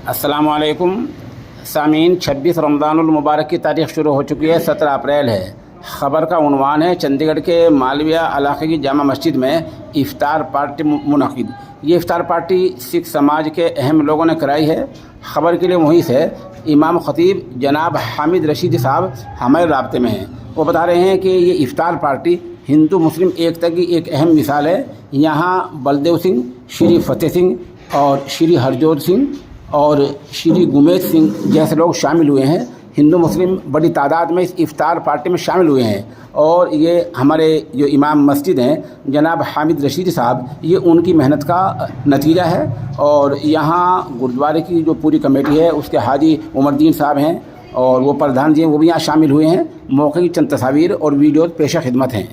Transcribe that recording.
अस्सलामुअलैकुम सामीन। 26 रमज़ानुल मुबारक की तारीख़ शुरू हो चुकी है, 17 अप्रैल है। ख़बर का उन्वान है चंडीगढ़ के मालविया इलाके की जामा मस्जिद में इफ्तार पार्टी मुनक़िद। ये इफ्तार पार्टी सिख समाज के अहम लोगों ने कराई है। ख़बर के लिए वहीं से इमाम ख़तीब जनाब हामिद रशीद साहब हमारे राब्ते में हैं। वो बता रहे हैं कि ये इफ्तार पार्टी हिंदू मुस्लिम एकता की एक अहम मिसाल है। यहाँ बलदेव सिंह, श्री फतेह सिंह और श्री हरजोत सिंह और श्री गुमेश सिंह जैसे लोग शामिल हुए हैं। हिंदू मुस्लिम बड़ी तादाद में इस इफ्तार पार्टी में शामिल हुए हैं और ये हमारे जो इमाम मस्जिद हैं जनाब हामिद रशीद साहब, ये उनकी मेहनत का नतीजा है। और यहाँ गुरुद्वारे की जो पूरी कमेटी है उसके हाजी उमरदीन साहब हैं और वो प्रधान जी हैं, वो भी यहाँ शामिल हुए हैं। मौके की चंद तस्वीर और वीडियो पेशा खिदमत हैं।